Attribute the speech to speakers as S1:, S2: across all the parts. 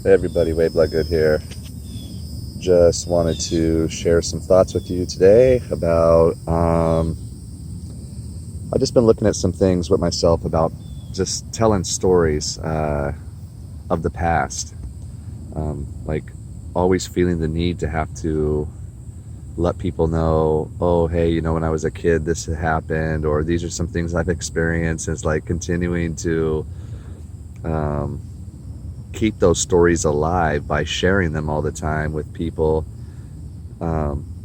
S1: Hey everybody, Wade Bloodgood here. Just wanted to share some thoughts with you today about, I've just been looking at some things with myself about just telling stories of the past. Like always feeling the need to have to let people know, oh, hey, when I was a kid, this had happened, or these are some things I've experienced. It's like continuing to um, keep those stories alive by sharing them all the time with people,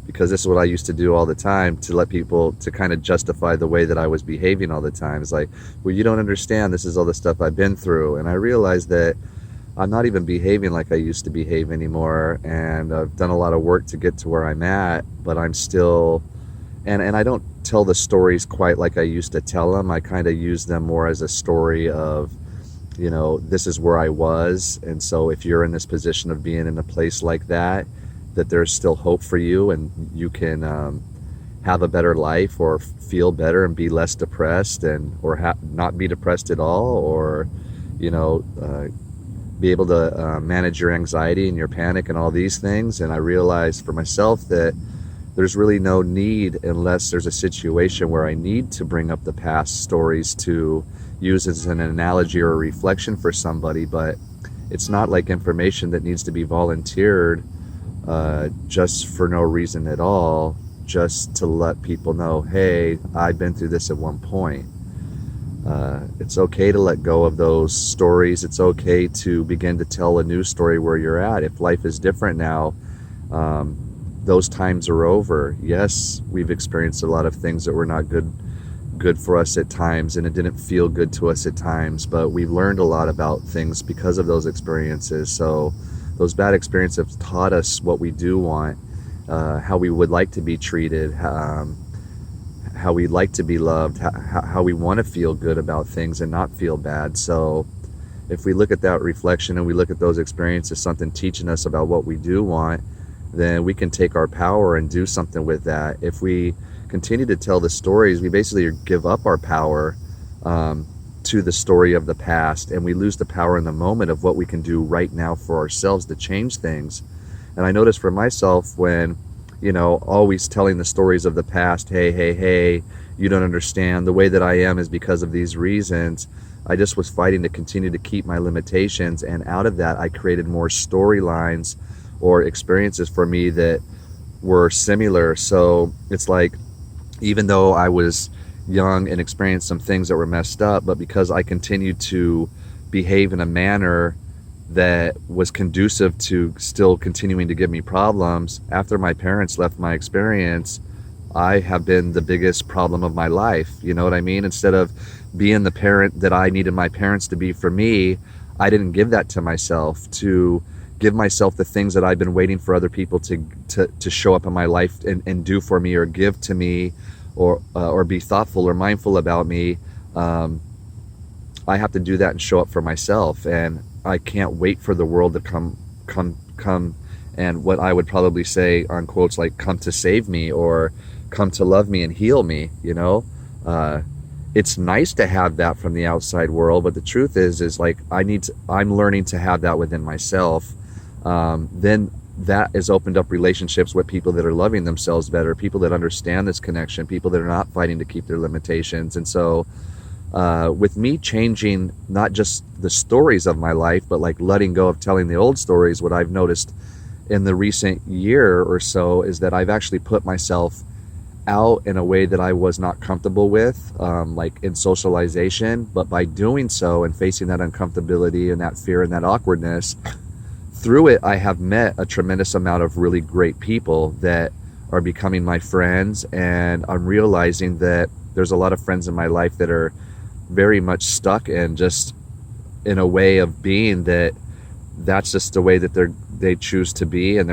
S1: because this is what I used to do all the time to let people to kind of justify the way that I was behaving all the time. It's like, well, you don't understand, this is all the stuff I've been through. And I realized that I'm not even behaving like I used to behave anymore, and I've done a lot of work to get to where I'm at, but I'm still, and I don't tell the stories quite like I used to tell them. I kind of use them more as a story of, this is where I was. And so if you're in this position of being in a place like that, that there's still hope for you, and you can have a better life, or feel better and be less depressed, and or not be depressed at all, or you know be able to manage your anxiety and your panic and all these things. And I realized for myself that there's really no need, unless there's a situation where I need to bring up the past stories to use as an analogy or a reflection for somebody. But it's not like information that needs to be volunteered just for no reason at all, just to let people know, hey, I've been through this at one point. It's okay to let go of those stories. It's okay to begin to tell a new story where you're at. If life is different now, those times are over. Yes, we've experienced a lot of things that were not good for us at times, and it didn't feel good to us at times, but we've learned a lot about things because of those experiences. So those bad experiences have taught us what we do want, how we would like to be treated, how we like to be loved, how we want to feel good about things and not feel bad. So if we look at that reflection and we look at those experiences, something teaching us about what we do want, then we can take our power and do something with that. If we continue to tell the stories, we basically give up our power to the story of the past, and we lose the power in the moment of what we can do right now for ourselves to change things. And I noticed for myself, when always telling the stories of the past, hey, you don't understand, the way that I am is because of these reasons, I just was fighting to continue to keep my limitations. And out of that, I created more storylines or experiences for me that were similar. So it's like, even though I was young and experienced some things that were messed up, but because I continued to behave in a manner that was conducive to still continuing to give me problems, after my parents left my experience, I have been the biggest problem of my life. You know what I mean? Instead of being the parent that I needed my parents to be for me, I didn't give that to myself, to give myself the things that I've been waiting for other people to show up in my life and do for me, or give to me, or be thoughtful or mindful about me. I have to do that and show up for myself. And I can't wait for the world to come and, what I would probably say on quotes, like, come to save me, or come to love me and heal me. It's nice to have that from the outside world, but the truth is like, I'm learning to have that within myself. Then that has opened up relationships with people that are loving themselves better, people that understand this connection, people that are not fighting to keep their limitations. And so with me changing not just the stories of my life, but like letting go of telling the old stories, what I've noticed in the recent year or so is that I've actually put myself out in a way that I was not comfortable with, like in socialization. But by doing so and facing that uncomfortability and that fear and that awkwardness, through it, I have met a tremendous amount of really great people that are becoming my friends. And I'm realizing that there's a lot of friends in my life that are very much stuck and just in a way of being that's just the way that they choose to be, and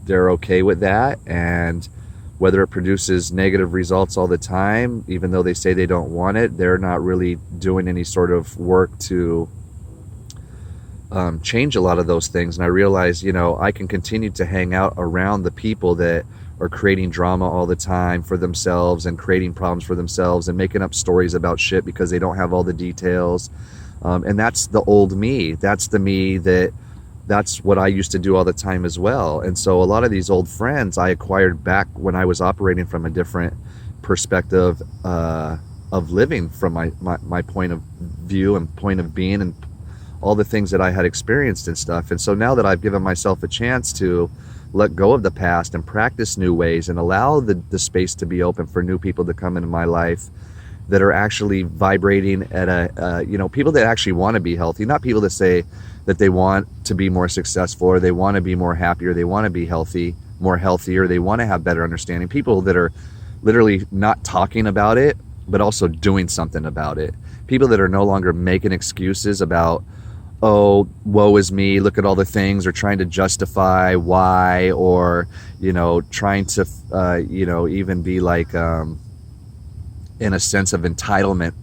S1: they're okay with that. And whether it produces negative results all the time, even though they say they don't want it, they're not really doing any sort of work to change a lot of those things. And I realize, I can continue to hang out around the people that are creating drama all the time for themselves and creating problems for themselves and making up stories about shit because they don't have all the details. And that's the old me. That's the me that that's what I used to do all the time as well. And so a lot of these old friends I acquired back when I was operating from a different perspective of living, from my point of view and point of being, and all the things that I had experienced and stuff. And so now that I've given myself a chance to let go of the past and practice new ways and allow the space to be open for new people to come into my life that are actually vibrating at people that actually want to be healthy, not people that say that they want to be more successful, or they want to be more happy, or they want to be healthy, more healthy, or they want to have better understanding. People that are literally not talking about it, but also doing something about it. People that are no longer making excuses about, oh, woe is me, look at all the things, or trying to justify why, or, trying to, even be like, in a sense of entitlement,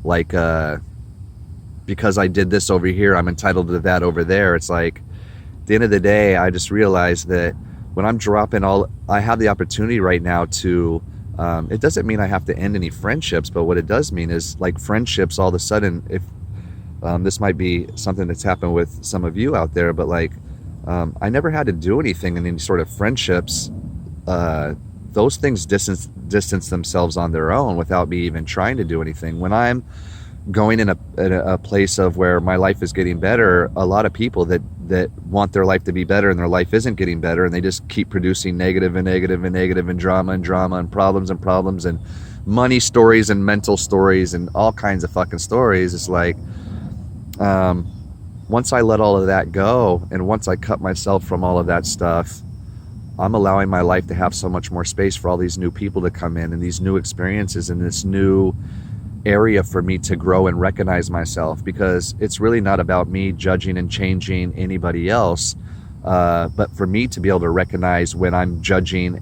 S1: like, because I did this over here, I'm entitled to that over there. It's like, at the end of the day, I just realized that when I'm dropping I have the opportunity right now to, it doesn't mean I have to end any friendships, but what it does mean is, like, friendships all of a sudden, if, this might be something that's happened with some of you out there, but like, I never had to do anything in any sort of friendships. Those things distance themselves on their own without me even trying to do anything. When I'm going in a place of where my life is getting better, a lot of people that want their life to be better and their life isn't getting better, and they just keep producing negative and negative and negative and drama and problems and money stories and mental stories and all kinds of fucking stories. It's like, once I let all of that go, and once I cut myself from all of that stuff, I'm allowing my life to have so much more space for all these new people to come in, and these new experiences, and this new area for me to grow and recognize myself, because it's really not about me judging and changing anybody else, but for me to be able to recognize when I'm judging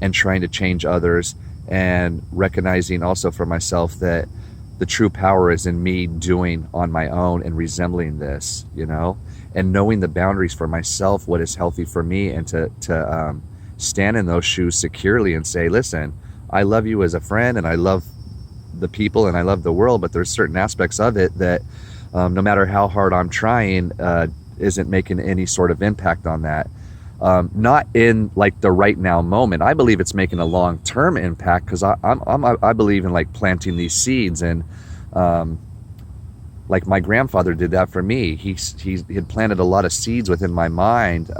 S1: and trying to change others, and recognizing also for myself that the true power is in me doing on my own and resembling this, and knowing the boundaries for myself, what is healthy for me, and to stand in those shoes securely and say, listen, I love you as a friend, and I love the people, and I love the world, but there's certain aspects of it that, no matter how hard I'm trying, isn't making any sort of impact on that. Not in like the right now moment. I believe it's making a long-term impact, because I believe in like planting these seeds, and like my grandfather did that for me. He had planted a lot of seeds within my mind,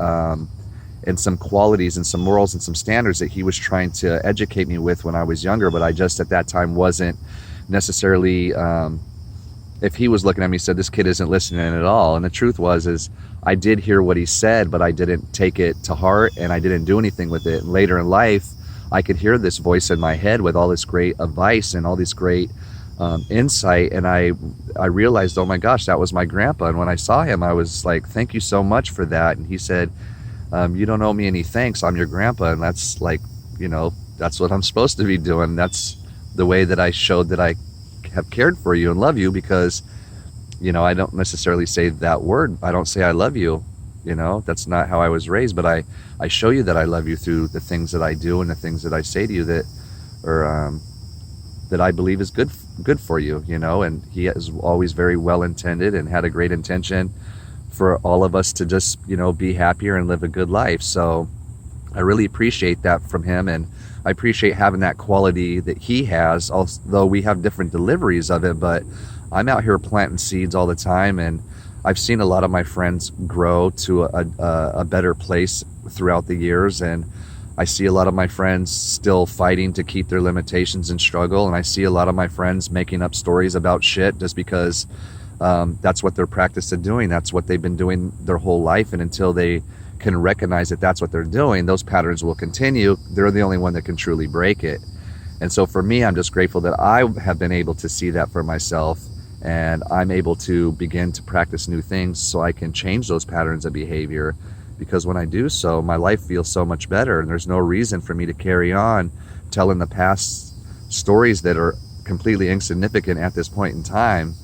S1: and some qualities and some morals and some standards that he was trying to educate me with when I was younger, but I just at that time wasn't necessarily, if he was looking at me, said, this kid isn't listening at all. And the truth is I did hear what he said, but I didn't take it to heart, and I didn't do anything with it. And later in life, I could hear this voice in my head with all this great advice and all this great insight, and I realized, oh my gosh, that was my grandpa. And when I saw him, I was like, thank you so much for that. And he said, you don't owe me any thanks, I'm your grandpa. And that's like, that's what I'm supposed to be doing. That's the way that I showed that I have cared for you and love you, because I don't necessarily say that word. I don't say I love you, that's not how I was raised, but I show you that I love you through the things that I do and the things that I say to you that are that I believe is good for you, and he is always very well intended and had a great intention for all of us to just be happier and live a good life. So I really appreciate that from him, and I appreciate having that quality that he has, although we have different deliveries of it. But I'm out here planting seeds all the time, and I've seen a lot of my friends grow to a better place throughout the years, and I see a lot of my friends still fighting to keep their limitations and struggle, and I see a lot of my friends making up stories about shit just because that's what they're practiced at doing. That's what they've been doing their whole life, and until they can recognize that that's what they're doing, those patterns will continue. They're the only one that can truly break it. And so for me, I'm just grateful that I have been able to see that for myself, and I'm able to begin to practice new things so I can change those patterns of behavior, because when I do so, my life feels so much better, and there's no reason for me to carry on telling the past stories that are completely insignificant at this point in time.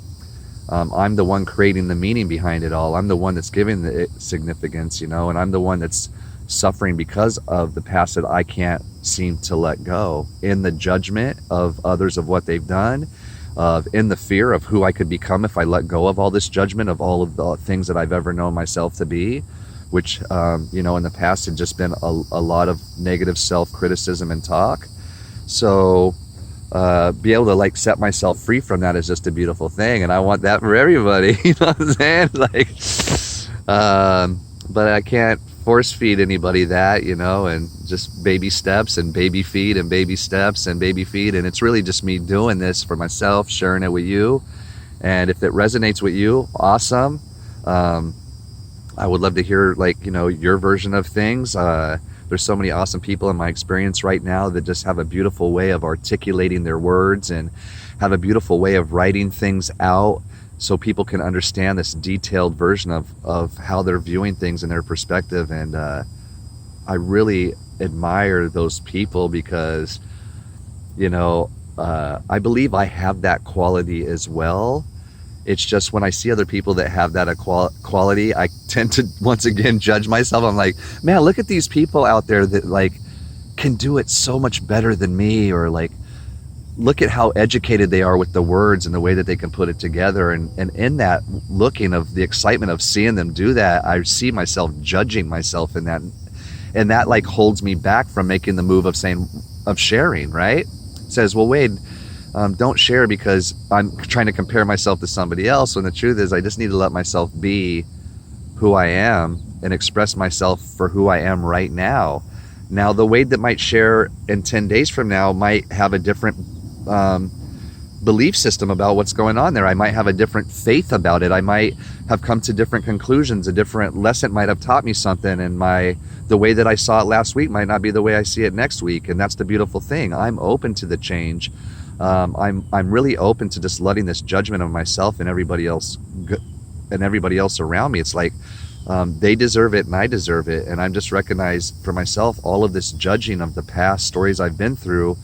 S1: I'm the one creating the meaning behind it all. I'm the one that's giving the significance, and I'm the one that's suffering because of the past that I can't seem to let go. In the judgment of others of what they've done, of in the fear of who I could become if I let go of all this judgment of all of the things that I've ever known myself to be, which, in the past had just been a lot of negative self-criticism and talk. So be able to like set myself free from that is just a beautiful thing, and I want that for everybody. You know what I'm saying? Like, but I can't force feed anybody that, and just baby steps and baby feed and baby steps and baby feed. And it's really just me doing this for myself, sharing it with you. And if it resonates with you, awesome. I would love to hear your version of things. There's so many awesome people in my experience right now that just have a beautiful way of articulating their words and have a beautiful way of writing things out so people can understand this detailed version of how they're viewing things in their perspective. And I really admire those people because, I believe I have that quality as well. It's just when I see other people that have that quality, I tend to once again judge myself. I'm like, man, look at these people out there that like can do it so much better than me, or like, look at how educated they are with the words and the way that they can put it together. And in that looking of the excitement of seeing them do that, I see myself judging myself in that. And that like holds me back from making the move of sharing, right? It says, well, Wade, don't share because I'm trying to compare myself to somebody else. When the truth is I just need to let myself be who I am and express myself for who I am right now. Now, the Wade that might share in 10 days from now might have a different belief system about what's going on there. I might have a different faith about it. I might have come to different conclusions. A different lesson might have taught me something, and the way that I saw it last week might not be the way I see it next week. And that's the beautiful thing. I'm open to the change. I'm really open to just letting this judgment of myself and everybody else around me. It's like they deserve it and I deserve it. And I'm just recognized for myself, all of this judging of the past stories I've been through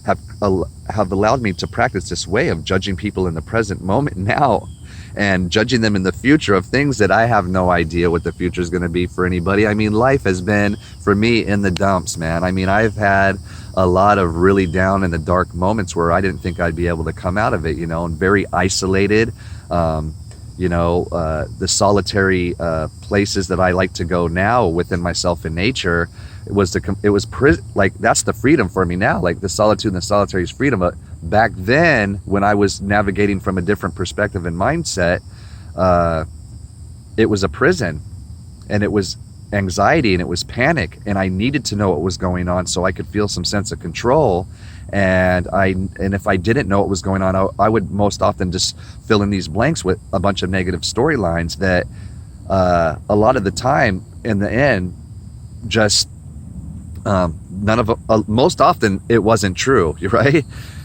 S1: have allowed me to practice this way of judging people in the present moment now and judging them in the future of things that I have no idea what the future is going to be for anybody. I mean, life has been, for me, in the dumps, man. I mean, I've had a lot of really down in the dark moments where I didn't think I'd be able to come out of it, and very isolated. The solitary places that I like to go now within myself in nature, that's the freedom for me now. Like the solitude and the solitary is freedom. But back then, when I was navigating from a different perspective and mindset, it was a prison, and it was anxiety, and it was panic, and I needed to know what was going on so I could feel some sense of control. And if I didn't know what was going on, I would most often just fill in these blanks with a bunch of negative storylines that a lot of the time in the end just most often it wasn't true, right?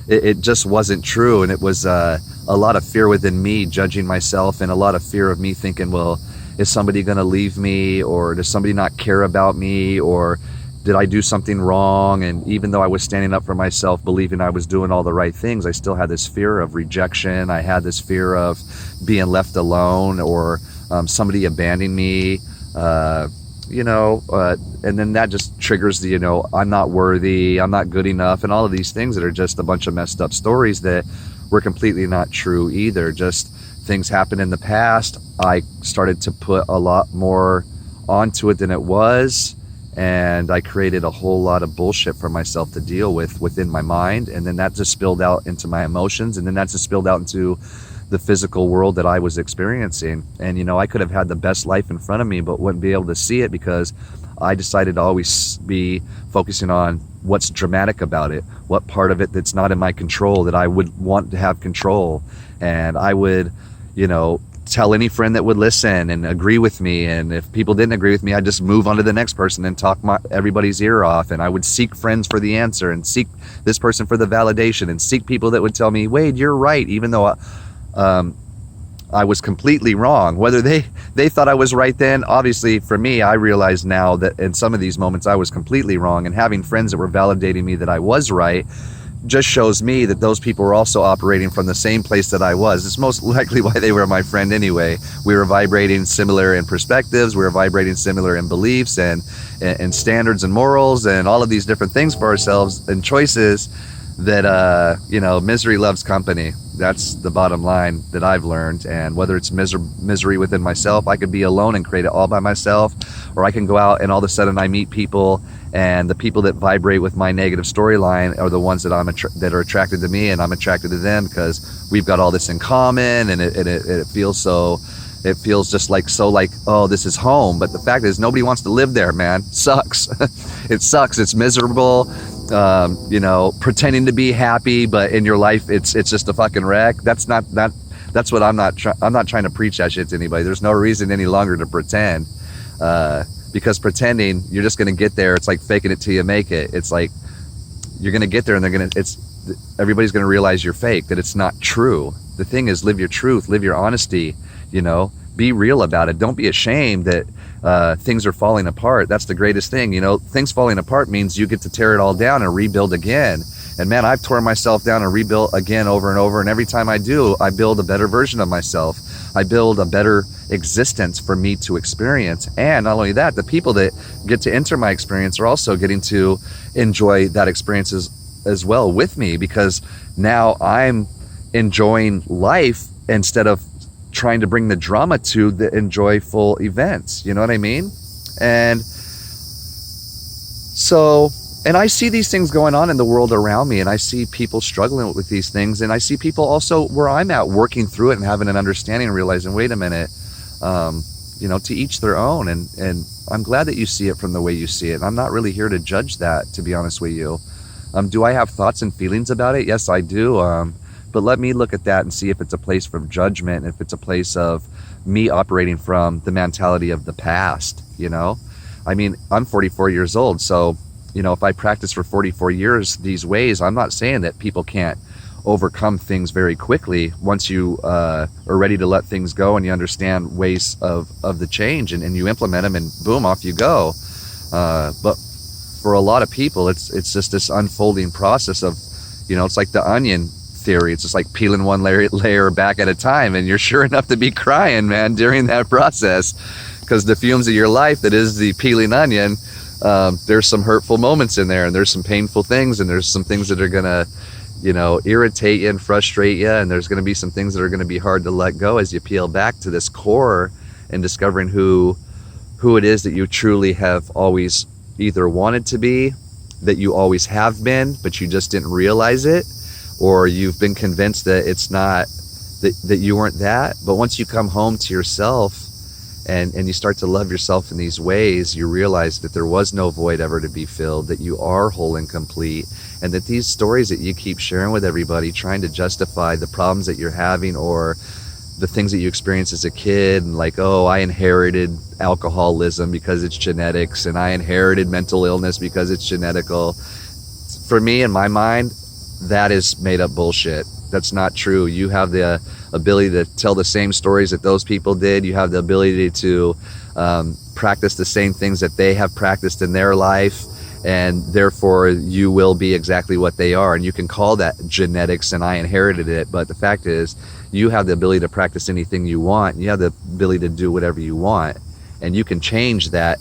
S1: It just wasn't true. And it was a lot of fear within me judging myself, and a lot of fear of me thinking, well, is somebody going to leave me, or does somebody not care about me, or did I do something wrong? And even though I was standing up for myself, believing I was doing all the right things, I still had this fear of rejection. I had this fear of being left alone, or somebody abandoning me, and then that just triggers the, I'm not worthy, I'm not good enough, and all of these things that are just a bunch of messed up stories that were completely not true either. Just things happened in the past. I started to put a lot more onto it than it was, and I created a whole lot of bullshit for myself to deal with within my mind, and then that just spilled out into my emotions, and then that just spilled out into the physical world that I was experiencing. And I could have had the best life in front of me, but wouldn't be able to see it because I decided to always be focusing on what's dramatic about it, what part of it that's not in my control that I would want to have control. And I would, tell any friend that would listen and agree with me. And if people didn't agree with me, I'd just move on to the next person and talk everybody's ear off. And I would seek friends for the answer, and seek this person for the validation, and seek people that would tell me, Wade, you're right, even though I was completely wrong. Whether they thought I was right then, obviously for me, I realize now that in some of these moments I was completely wrong, and having friends that were validating me that I was right just shows me that those people were also operating from the same place that I was. It's most likely why they were my friend anyway. We were vibrating similar in perspectives, we were vibrating similar in beliefs and standards and morals and all of these different things for ourselves and choices that misery loves company. That's the bottom line that I've learned. And whether it's misery within myself, I could be alone and create it all by myself, or I can go out and all of a sudden I meet people, and the people that vibrate with my negative storyline are the ones that that are attracted to me, and I'm attracted to them because we've got all this in common, and it feels so. It feels just like oh, this is home. But the fact is, nobody wants to live there, man. Sucks. It sucks. It's miserable. Pretending to be happy, but in your life, it's just a fucking wreck. That's what I'm not trying to preach that shit to anybody. There's no reason any longer to pretend, because pretending, you're just gonna get there. It's like faking it till you make it. It's like you're gonna get there, and everybody's gonna realize you're fake, that it's not true. The thing is, live your truth, live your honesty. Be real about it. Don't be ashamed that things are falling apart. That's the greatest thing. Things falling apart means you get to tear it all down and rebuild again. And man, I've torn myself down and rebuilt again over and over. And every time I do, I build a better version of myself. I build a better existence for me to experience. And not only that, the people that get to enter my experience are also getting to enjoy that experience as well with me, because now I'm enjoying life instead of trying to bring the drama to the enjoyable events. You know what I mean? And I see these things going on in the world around me, and I see people struggling with these things, and I see people also where I'm at working through it and having an understanding and realizing, wait a minute, to each their own. And I'm glad that you see it from the way you see it. I'm not really here to judge that, to be honest with you. Do I have thoughts and feelings about it? Yes, I do. But let me look at that and see if it's a place from judgment, if it's a place of me operating from the mentality of the past. I mean, I'm 44 years old, so if I practice for 44 years these ways, I'm not saying that people can't overcome things very quickly once you are ready to let things go and you understand ways of the change, and you implement them, and boom, off you go. But for a lot of people, it's just this unfolding process of, it's like the onion theory. It's just like peeling one layer back at a time, and you're sure enough to be crying, man, during that process, because the fumes of your life that is the peeling onion, there's some hurtful moments in there, and there's some painful things, and there's some things that are gonna irritate you and frustrate you, and there's gonna be some things that are gonna be hard to let go as you peel back to this core and discovering who it is that you truly have always either wanted to be, that you always have been, but you just didn't realize it, or you've been convinced that it's not, that you weren't that. But once you come home to yourself and you start to love yourself in these ways, you realize that there was no void ever to be filled, that you are whole and complete, and that these stories that you keep sharing with everybody, trying to justify the problems that you're having or the things that you experienced as a kid, and like, oh, I inherited alcoholism because it's genetics, and I inherited mental illness because it's genetical. For me, in my mind, that is made up bullshit. That's not true. You have the ability to tell the same stories that those people did. You have the ability to practice the same things that they have practiced in their life, and therefore you will be exactly what they are. And you can call that genetics and I inherited it, but the fact is, you have the ability to practice anything you want. You have the ability to do whatever you want, and you can change that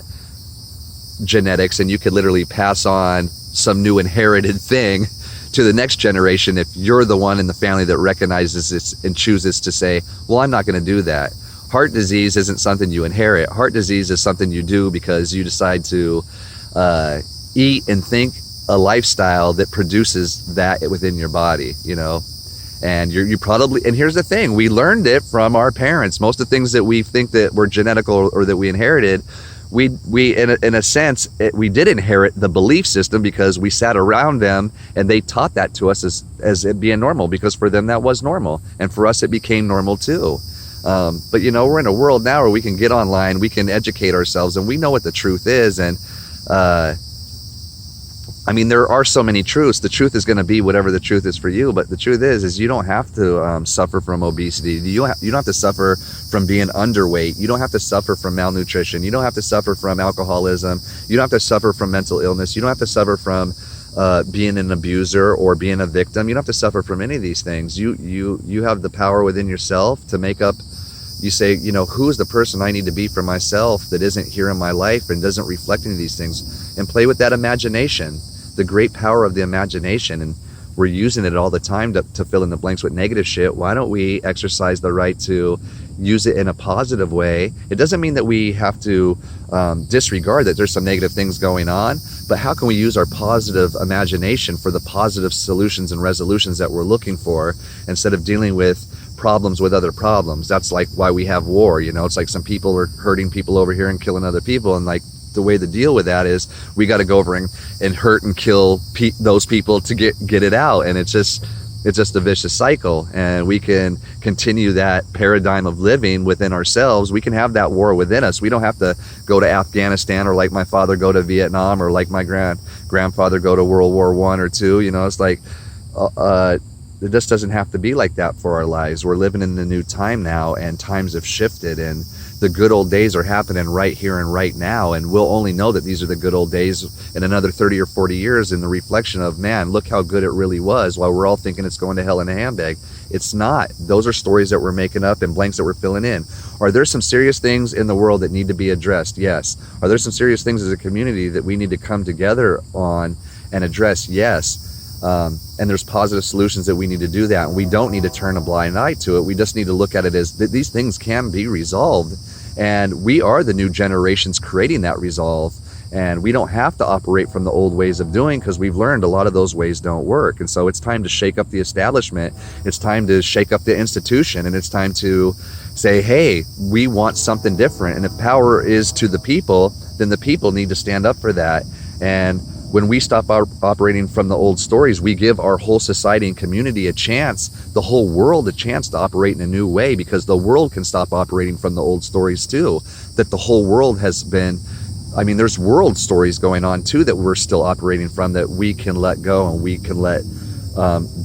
S1: genetics, and you could literally pass on some new inherited thing to the next generation if you're the one in the family that recognizes this and chooses to say, well, I'm not going to do that. Heart disease isn't something you inherit. Heart disease is something you do because you decide to eat and think a lifestyle that produces that within your body, and you probably, and here's the thing, we learned it from our parents. Most of the things that we think that were genetical or that we inherited, we in a sense, we did inherit the belief system because we sat around them and they taught that to us as it being normal, because for them that was normal, and for us it became normal too. But we're in a world now where we can get online, we can educate ourselves, and we know what the truth is. And I mean, there are so many truths. The truth is going to be whatever the truth is for you. But the truth is you don't have to suffer from obesity. You don't have to suffer from being underweight. You don't have to suffer from malnutrition. You don't have to suffer from alcoholism. You don't have to suffer from mental illness. You don't have to suffer from being an abuser or being a victim. You don't have to suffer from any of these things. You have the power within yourself to make up. You say, who's the person I need to be for myself that isn't here in my life and doesn't reflect any of these things, and play with that imagination, the great power of the imagination, and we're using it all the time to fill in the blanks with negative shit. Why don't we exercise the right to use it in a positive way? It doesn't mean that we have to disregard that there's some negative things going on, but how can we use our positive imagination for the positive solutions and resolutions that we're looking for, instead of dealing with problems with other problems? That's like why we have war. It's like some people are hurting people over here and killing other people, and like the way to deal with that is we got to go over and hurt and kill those people to get it out. And it's just a vicious cycle, and we can continue that paradigm of living within ourselves. We can have that war within us. We don't have to go to Afghanistan, or like my father go to Vietnam, or like my grandfather go to World War I or II. It's like it just doesn't have to be like that for our lives. We're living in the new time now, and times have shifted, and the good old days are happening right here and right now, and we'll only know that these are the good old days in another 30 or 40 years in the reflection of, man, look how good it really was, while we're all thinking it's going to hell in a handbag. It's not. Those are stories that we're making up and blanks that we're filling in. Are there some serious things in the world that need to be addressed? Yes. Are there some serious things as a community that we need to come together on and address? Yes. And there's positive solutions that we need to do that, and we don't need to turn a blind eye to it. We just need to look at it as that these things can be resolved, and we are the new generations creating that resolve, and we don't have to operate from the old ways of doing, because we've learned a lot of those ways don't work. And so it's time to shake up the establishment, it's time to shake up the institution, and it's time to say, hey, we want something different. And if power is to the people, then the people need to stand up for that. And when we stop operating from the old stories, we give our whole society and community a chance, the whole world a chance to operate in a new way, because the world can stop operating from the old stories too. That the whole world has been, there's world stories going on too that we're still operating from, that we can let go and we can let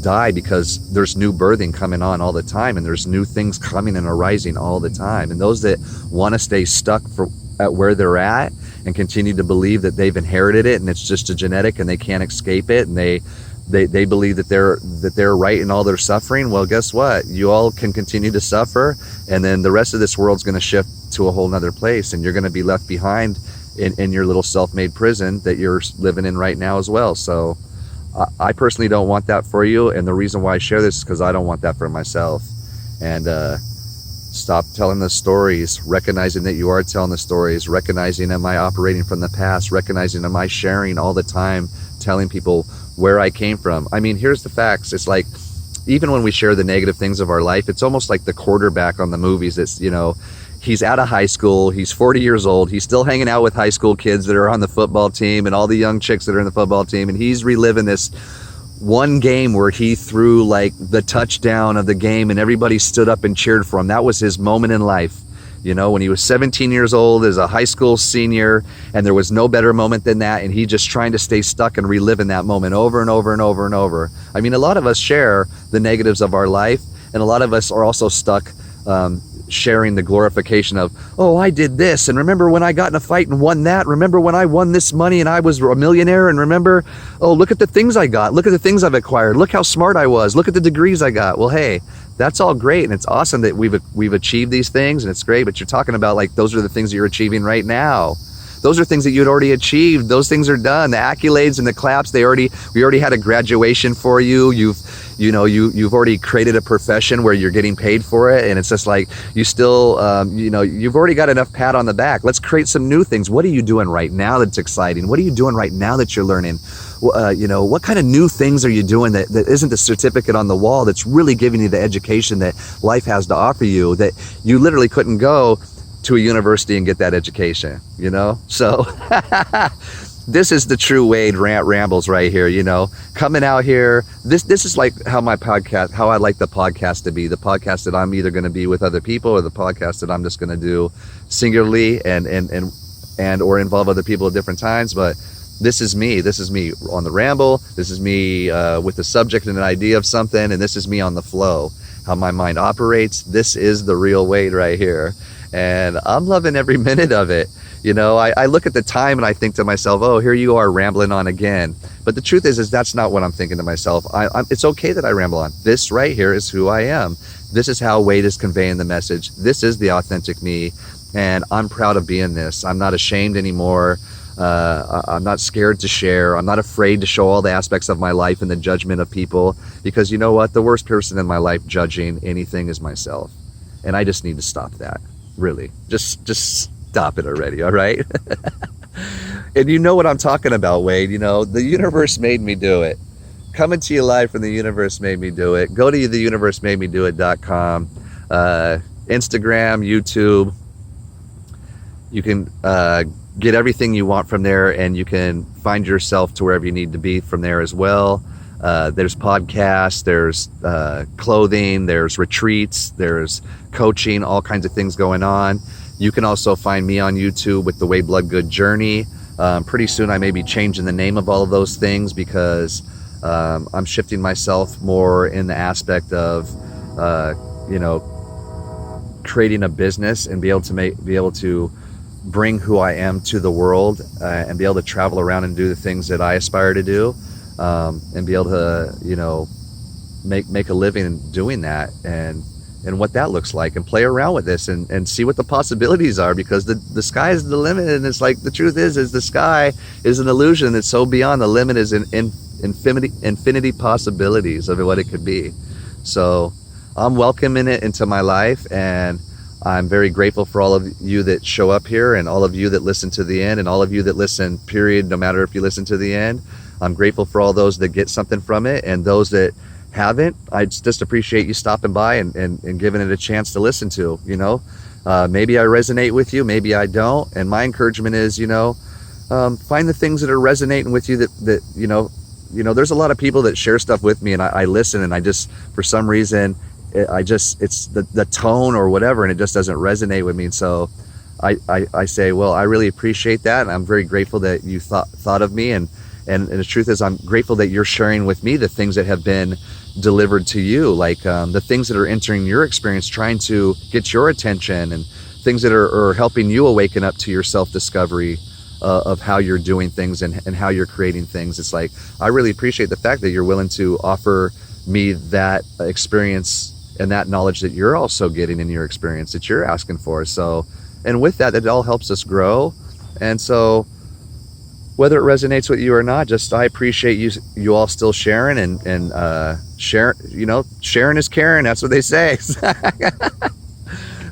S1: die, because there's new birthing coming on all the time, and there's new things coming and arising all the time. And those that want to stay stuck at where they're at and continue to believe that they've inherited it and it's just a genetic and they can't escape it, and they believe that they're right in all their suffering, well, guess what? You all can continue to suffer, and then the rest of this world's going to shift to a whole nother place, and you're going to be left behind in your little self-made prison that you're living in right now as well. So I personally don't want that for you, and the reason why I share this is because I don't want that for myself. And stop telling the stories, recognizing that you are telling the stories, recognizing, am I operating from the past, recognizing, am I sharing all the time, telling people where I came from. Here's the facts. It's like, even when we share the negative things of our life, it's almost like the quarterback on the movies. It's, he's out of high school, he's 40 years old, he's still hanging out with high school kids that are on the football team and all the young chicks that are in the football team, and he's reliving this one game where he threw like the touchdown of the game and everybody stood up and cheered for him. That was his moment in life. When he was 17 years old as a high school senior, and there was no better moment than that, and he just trying to stay stuck and reliving that moment over and over and over and over. A lot of us share the negatives of our life, and a lot of us are also stuck sharing the glorification of, oh, I did this, and remember when I got in a fight and won that, remember when I won this money and I was a millionaire, and remember, oh, look at the things I got, look at the things I've acquired, look how smart I was, look at the degrees I got. Well, hey, that's all great, and it's awesome that we've achieved these things, and it's great, but you're talking about, like, those are the things that you're achieving right now. Those are things that you'd already achieved. Those things are done. The accolades and the claps, we already had a graduation for you. You've already created a profession where you're getting paid for it, and it's just like, you still, you've already got enough pat on the back. Let's create some new things. What are you doing right now that's exciting? What are you doing right now that you're learning? What kind of new things are you doing that isn't the certificate on the wall, that's really giving you the education that life has to offer you, that you literally couldn't go to a university and get that education, So this is the true Wade rambles right here, coming out here. This is like how I like the podcast to be, the podcast that I'm either going to be with other people, or the podcast that I'm just going to do singularly and or involve other people at different times. But this is me on the ramble. This is me with the subject and an idea of something, and this is me on the flow, how my mind operates. This is the real Wade right here. And I'm loving every minute of it. I look at the time and I think to myself, oh, here you are rambling on again. But the truth is that's not what I'm thinking to myself. It's okay that I ramble on. This right here is who I am. This is how Wade is conveying the message. This is the authentic me. And I'm proud of being this. I'm not ashamed anymore I'm not scared to share. I'm not afraid to show all the aspects of my life and the judgment of people, because you know what? The worst person in my life judging anything is myself. And I just need to stop that. Really. Just stop it already, all right? And you know what I'm talking about, Wade. You know, the universe made me do it. Coming to you live from the universe made me do it. Go to theuniversemademedoit.com. Instagram, YouTube. You can get everything you want from there, and you can find yourself to wherever you need to be from there as well. There's podcasts, there's clothing, there's retreats, there's coaching, all kinds of things going on. You can also find me on YouTube with the Way Blood Good Journey. Pretty soon I may be changing the name of all of those things, because I'm shifting myself more in the aspect of, you know, creating a business and be able to bring who I am to the world, and be able to travel around and do the things that I aspire to do, and be able to, you know, make a living doing that, and what that looks like, and play around with this and see what the possibilities are, because the sky is the limit. And it's like, the truth is the sky is an illusion that's so beyond the limit is infinity possibilities of what it could be. So I'm welcoming it into my life, and I'm very grateful for all of you that show up here, and all of you that listen to the end, and all of you that listen, period, no matter if you listen to the end. I'm grateful for all those that get something from it, and those that haven't, I just appreciate you stopping by and giving it a chance to listen to, you know. Maybe I resonate with you, maybe I don't. And my encouragement is, you know, find the things that are resonating with you, that you know, there's a lot of people that share stuff with me, and I listen, and I just, for some reason, it's the tone or whatever, and it just doesn't resonate with me. And so I say, well, I really appreciate that, and I'm very grateful that you thought of me, and the truth is, I'm grateful that you're sharing with me the things that have been delivered to you, like the things that are entering your experience, trying to get your attention, and things that are helping you awaken up to your self-discovery of how you're doing things, and how you're creating things. It's like, I really appreciate the fact that you're willing to offer me that experience and that knowledge that you're also getting in your experience, that you're asking for. So, and with that, it all helps us grow. And so, whether it resonates with you or not, just, I appreciate you all still sharing, and share, you know, sharing is caring. That's what they say.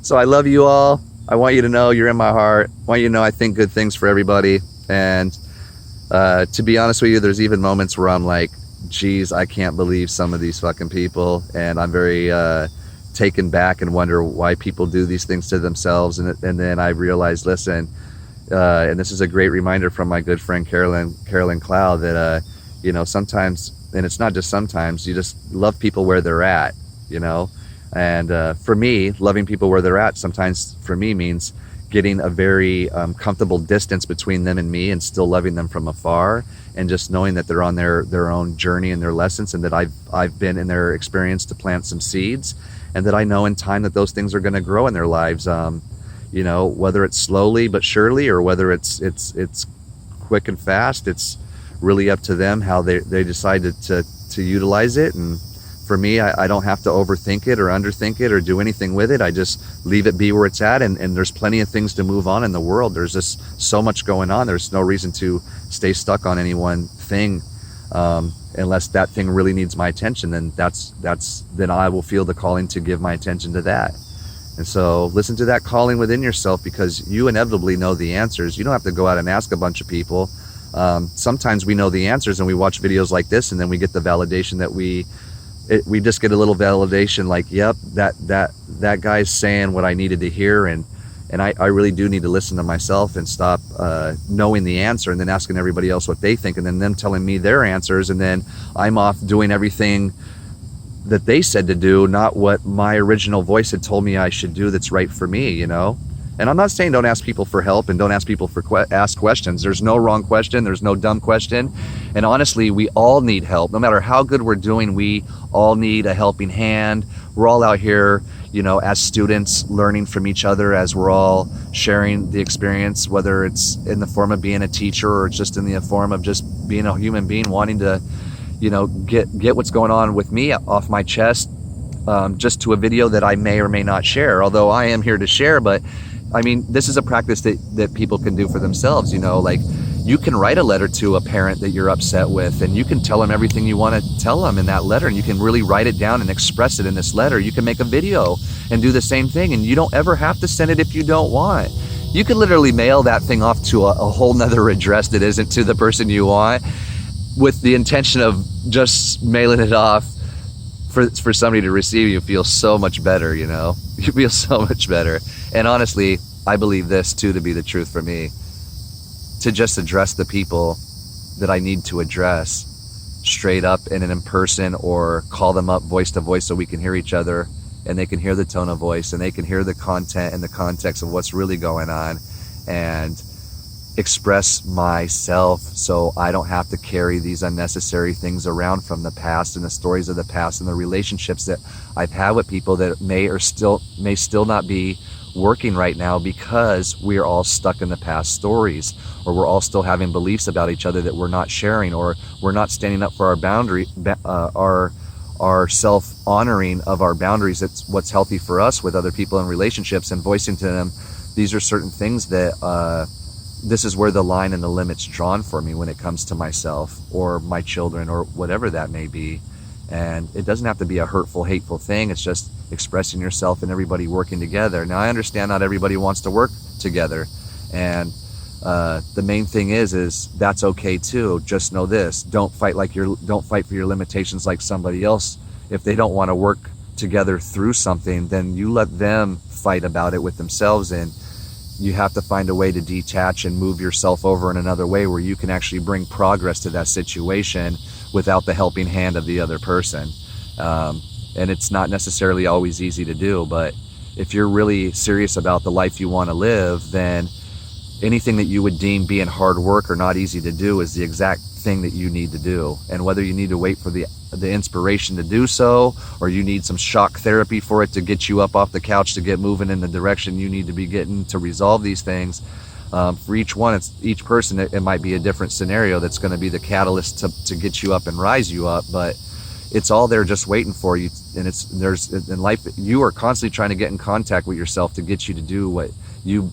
S1: So I love you all. I want you to know you're in my heart. I want you to know I think good things for everybody. And to be honest with you, there's even moments where I'm like, geez, I can't believe some of these fucking people. And I'm very taken back and wonder why people do these things to themselves. And then I realized, listen, and this is a great reminder from my good friend Carolyn Cloud, that you know, sometimes, and it's not just sometimes, you just love people where they're at, you know. And for me, loving people where they're at sometimes for me means getting a very comfortable distance between them and me, and still loving them from afar, and just knowing that they're on their own journey and their lessons, and that I've been in their experience to plant some seeds, and that I know in time that those things are going to grow in their lives. You know, whether it's slowly but surely, or whether it's quick and fast, it's really up to them how they decide to utilize it. And for me, I don't have to overthink it or underthink it or do anything with it. I just leave it be where it's at, and there's plenty of things to move on in the world. There's just so much going on. There's no reason to stay stuck on any one thing, unless that thing really needs my attention. Then then I will feel the calling to give my attention to that. And so listen to that calling within yourself, because you inevitably know the answers. You don't have to go out and ask a bunch of people. Sometimes we know the answers, and we watch videos like this, and then we get the validation that we just get a little validation, like, yep, that guy's saying what I needed to hear. And I really do need to listen to myself and stop knowing the answer and then asking everybody else what they think, and then them telling me their answers, and then I'm off doing everything that they said to do, not what my original voice had told me I should do that's right for me, you know. And I'm not saying don't ask people for help and don't ask people for ask questions. There's no wrong question, there's no dumb question. And honestly, we all need help. No matter how good we're doing, we all need a helping hand. We're all out here, you know, as students, learning from each other, as we're all sharing the experience, whether it's in the form of being a teacher, or just in the form of just being a human being, wanting to, you know, get what's going on with me off my chest, just to a video that I may or may not share, although I am here to share. But I mean, this is a practice that people can do for themselves, you know. Like, You can write a letter to a parent that you're upset with, and you can tell them everything you want to tell them in that letter, and you can really write it down and express it in this letter. You can make a video and do the same thing, and you don't ever have to send it if you don't want. You could literally mail that thing off to a whole nother address that isn't to the person you want, with the intention of just mailing it off for somebody to receive. You feel so much better, you know? You feel so much better. And honestly, I believe this too to be the truth for me, to just address the people that I need to address straight up and in person, or call them up voice to voice so we can hear each other and they can hear the tone of voice and they can hear the content and the context of what's really going on, and express myself so I don't have to carry these unnecessary things around from the past and the stories of the past and the relationships that I've had with people that may still not be working right now, because we're all stuck in the past stories, or we're all still having beliefs about each other that we're not sharing, or we're not standing up for our boundary, our self-honoring of our boundaries. It's what's healthy for us with other people in relationships, and voicing to them, these are certain things that this is where the line and the limit's drawn for me when it comes to myself or my children or whatever that may be. And it doesn't have to be a hurtful, hateful thing. It's just expressing yourself and everybody working together. Now, I understand not everybody wants to work together, and the main thing is that's okay too. Just know this: don't fight for your limitations like somebody else. If they don't want to work together through something, then you let them fight about it with themselves, and you have to find a way to detach and move yourself over in another way where you can actually bring progress to that situation without the helping hand of the other person. And it's not necessarily always easy to do, but if you're really serious about the life you want to live, then anything that you would deem being hard work or not easy to do is the exact thing that you need to do. And whether you need to wait for the inspiration to do so, or you need some shock therapy for it to get you up off the couch to get moving in the direction you need to be getting to resolve these things, for each person, it might be a different scenario that's going to be the catalyst to get you up and rise you up. But it's all there just waiting for you. And there's in life, you are constantly trying to get in contact with yourself to get you to do what you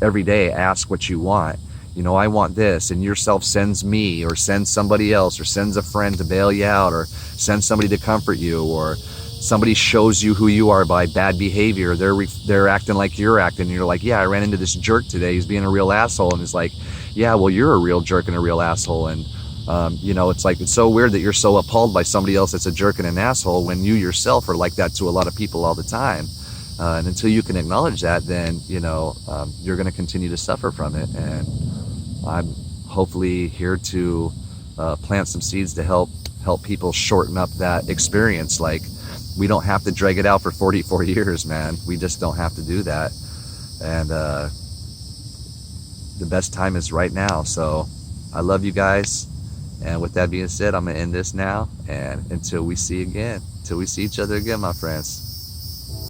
S1: every day ask what you want. You know, I want this, and yourself sends me, or sends somebody else, or sends a friend to bail you out, or sends somebody to comfort you, or somebody shows you who you are by bad behavior. They're acting like you're acting, and you're like, yeah, I ran into this jerk today, he's being a real asshole. And it's like, yeah, well, you're a real jerk and a real asshole. And you know, it's like, it's so weird that you're so appalled by somebody else that's a jerk and an asshole when you yourself are like that to a lot of people all the time. And until you can acknowledge that, then, you know, you're going to continue to suffer from it. And I'm hopefully here to plant some seeds to help people shorten up that experience. Like, we don't have to drag it out for 44 years, man. We just don't have to do that. And the best time is right now. So I love you guys. And with that being said, I'm going to end this now. And until we see each other again, my friends.